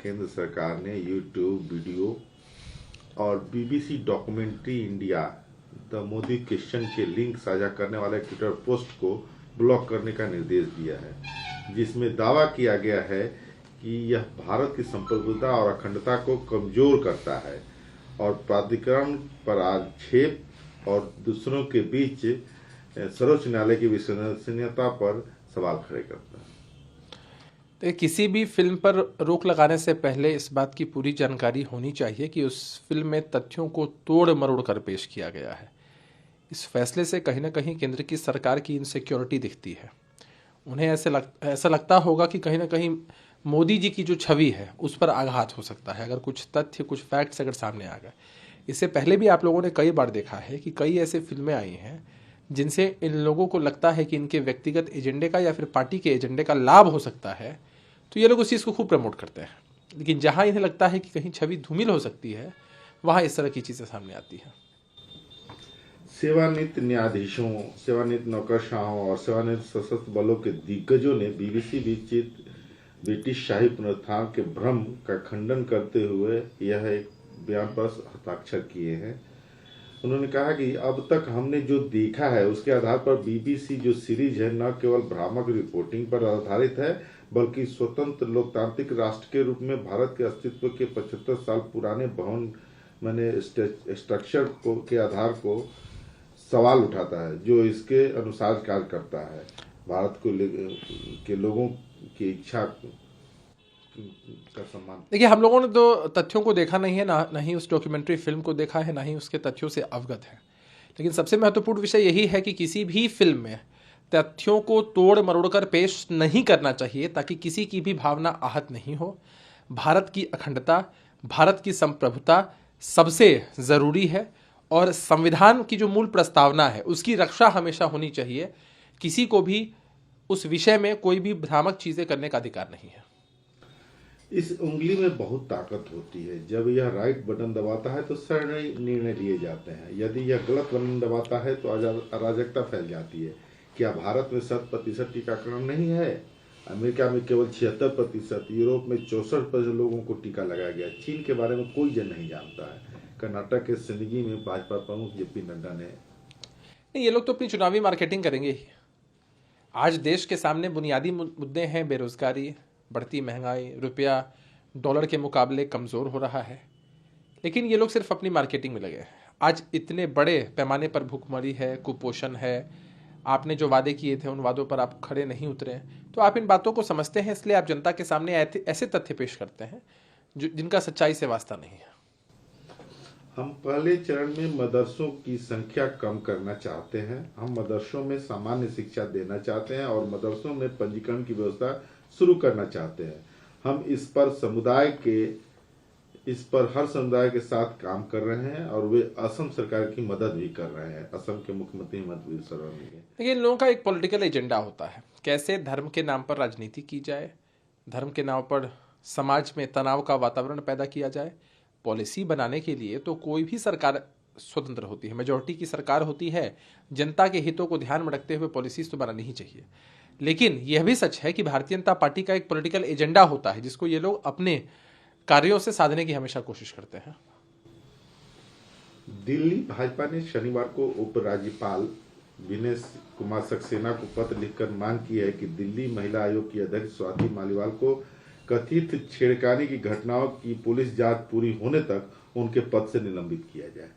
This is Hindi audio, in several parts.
केंद्र सरकार ने यूट्यूब वीडियो और BBC documentary India the Modi question के लिंक साझा करने वाले ट्विटर पोस्ट को ब्लॉक करने का निर्देश दिया है, जिसमें दावा किया गया है कि यह भारत की संप्रभुता और अखंडता को कमजोर करता है और प्राधिकरण पर आक्षेप और दूसरों के बीच सर्वोच्च न्यायालय की विश्वसनीयता पर सवाल खड़े करता है। तो किसी भी फिल्म पर रोक लगाने से पहले इस बात की पूरी जानकारी होनी चाहिए कि उस फिल्म में तथ्यों को तोड़ मरोड़ कर पेश किया गया है। इस फैसले से कहीं ना कहीं केंद्र की सरकार की इनसिक्योरिटी दिखती है। उन्हें ऐसा लगता होगा कि कहीं ना कहीं मोदी जी की जो छवि है उस पर आघात हो सकता है अगर कुछ तथ्य, कुछ फैक्ट्स अगर सामने आ गए। इससे पहले भी आप लोगों ने कई बार देखा है कि कई ऐसे फिल्में आई हैं जिनसे इन लोगों को लगता है कि इनके व्यक्तिगत एजेंडे का या फिर पार्टी के एजेंडे का लाभ हो सकता है, तो ये लोग उस चीज़ को खूब प्रमोट करते हैं। लेकिन जहाँ इन्हें लगता है कि कहीं छवि धूमिल हो सकती है, वहाँ इस तरह की चीज़ें सामने आती हैं। सेवानिवृत्त न्यायाधीशों, सेवानिवृत्त नौकरशाहों और सेवानिवृत्त सशस्त्र बलों के दिग्गजों ने बीबीसी विचित ब्रिटिश शाही पुनरुत्थान के भ्रम का खंडन करते हुए यह एक बयान पर हस्ताक्षर किए हैं। उन्होंने कहा कि अब तक हमने जो देखा है उसके आधार पर बीबीसी जो सीरीज है न केवल भ्रामक रिपोर्टिंग पर आधारित है बल्कि स्वतंत्र लोकतांत्रिक राष्ट्र के रूप में भारत के अस्तित्व के 75 साल पुराने भवन स्ट्रक्चर के आधार को सवाल उठाता है, जो इसके अनुसार कार्य करता है। भारत के लोगों की इच्छा का सम्मान। देखिए, हम लोगों ने तो तथ्यों को देखा नहीं है, ना ही उस डॉक्यूमेंट्री फिल्म को देखा है, ना ही उसके तथ्यों से अवगत है। लेकिन सबसे महत्वपूर्ण विषय यही है कि किसी भी फिल्म में तथ्यों को तोड़ मरोड़ कर पेश नहीं करना चाहिए ताकि किसी की भी भावना आहत नहीं हो। भारत की अखंडता, भारत की संप्रभुता सबसे ज़रूरी है और संविधान की जो मूल प्रस्तावना है उसकी रक्षा हमेशा होनी चाहिए। किसी को भी उस विषय में कोई भी भ्रामक चीज़ें करने का अधिकार नहीं है। इस उंगली में बहुत ताकत होती है। जब यह राइट बटन दबाता है तो सही निर्णय लिए जाते हैं, यदि यह गलत बटन दबाता है तो अराजकता फैल जाती है। क्या भारत में 100% टीकाकरण नहीं है? अमेरिका में केवल 76%, यूरोप में 64% लोगों को टीका लगाया गया। चीन के बारे में कोई जन नहीं जानता है। कर्नाटक के सिंदगी में भाजपा प्रमुख जेपी नड्डा ने ये लोग तो अपनी चुनावी मार्केटिंग करेंगे ही। आज देश के सामने बुनियादी मुद्दे हैं, बेरोजगारी, बढ़ती महंगाई, रुपया डॉलर के मुकाबले कमज़ोर हो रहा है, लेकिन ये लोग सिर्फ अपनी मार्केटिंग में लगे हैं। आज इतने बड़े पैमाने पर भूखमरी है, कुपोषण है, आपने जो वादे किए थे उन वादों पर आप खड़े नहीं उतरे, तो आप इन बातों को समझते हैं, इसलिए आप जनता के सामने ऐसे तथ्य पेश करते हैं जिनका सच्चाई से वास्ता नहीं है। हम पहले चरण में मदरसों की संख्या कम करना चाहते हैं। हम मदरसों में सामान्य शिक्षा देना चाहते हैं और मदरसों में पंजीकरण की व्यवस्था शुरू करना चाहते हैं। हम इस पर हर समुदाय के साथ काम कर रहे हैं और वे असम सरकार की मदद भी कर रहे हैं। असम के मुख्यमंत्री हिमंत बिस्वा शर्मा ने। देखिए, इन लोगों का एक पॉलिटिकल एजेंडा होता है, कैसे धर्म के नाम पर राजनीति की जाए, धर्म के नाम पर समाज में तनाव का वातावरण पैदा किया जाए। पॉलिसी बनाने के लिए तो कोई भी सरकार स्वतंत्र होती है, मेजॉरिटी की सरकार होती है, जनता के हितों को ध्यान में रखते हुए पॉलिसीज तो बनानी ही चाहिए। लेकिन यह भी सच है कि भारतीय जनता पार्टी का एक पॉलिटिकल एजेंडा होता है जिसको ये लोग अपने कार्यों से साधने की हमेशा कोशिश करते हैं। दिल्ली भाजपा ने शनिवार को उपराज्यपाल विनय कुमार सक्सेना को पत्र लिखकर मांग की है कि दिल्ली महिला आयोग की अध्यक्ष स्वाति मालीवाल को कथित छेड़खानी की घटनाओं की पुलिस जांच पूरी होने तक उनके पद से निलंबित किया जाए।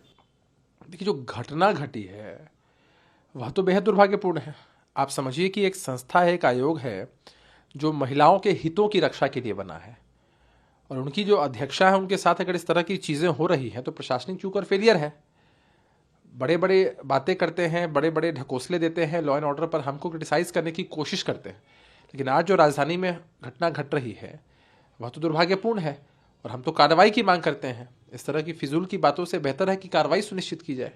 देखिए, जो घटना घटी है वह तो बेहद दुर्भाग्यपूर्ण है। आप समझिए कि एक संस्था है, एक आयोग है जो महिलाओं के हितों की रक्षा के लिए बना है, और उनकी जो अध्यक्षा है उनके साथ अगर इस तरह की चीज़ें हो रही हैं तो प्रशासनिक चूक और फेलियर है। बड़े बड़े बातें करते हैं, बड़े बड़े ढकोसले देते हैं, लॉ एंड ऑर्डर पर हमको क्रिटिसाइज़ करने की कोशिश करते हैं, लेकिन आज जो राजधानी में घटना घट रही है वह तो दुर्भाग्यपूर्ण है और हम तो कार्रवाई की मांग करते हैं। इस तरह की फिजूल की बातों से बेहतर है कि कार्रवाई सुनिश्चित की जाए।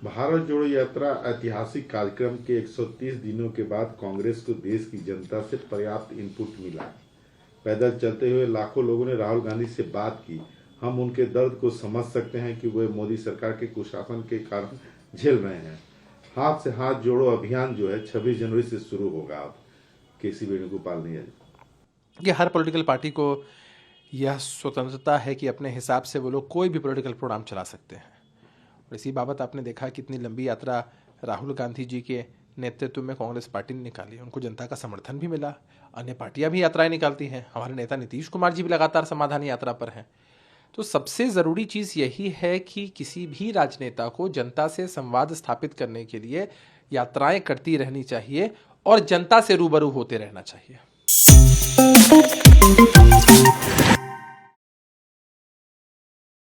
भारत जोड़ो यात्रा ऐतिहासिक कार्यक्रम के 130 दिनों के बाद कांग्रेस को देश की जनता से पर्याप्त इनपुट मिला। पैदल चलते हुए लाखों लोगों ने राहुल गांधी से बात की। हम उनके दर्द को समझ सकते हैं कि वे मोदी सरकार के कुशासन के कारण झेल रहे हैं। हाथ से हाथ जोड़ो अभियान जो है 26 जनवरी से शुरू होगा। अब केसी वेणुगोपाल ने कि हर पॉलिटिकल पार्टी को यह स्वतंत्रता है कि अपने हिसाब से वो लोग कोई भी पॉलिटिकल प्रोग्राम चला सकते हैं। और इसी बाबत आपने देखा कितनी लंबी यात्रा राहुल गांधी जी के नेतृत्व में कांग्रेस पार्टी ने निकाली, उनको जनता का समर्थन भी मिला। अन्य पार्टियां भी यात्राएं निकालती हैं, हमारे नेता नीतीश कुमार जी भी लगातार समाधान यात्रा पर हैं। तो सबसे ज़रूरी चीज़ यही है कि किसी भी राजनेता को जनता से संवाद स्थापित करने के लिए यात्राएं करती रहनी चाहिए और जनता से रूबरू होते रहना चाहिए।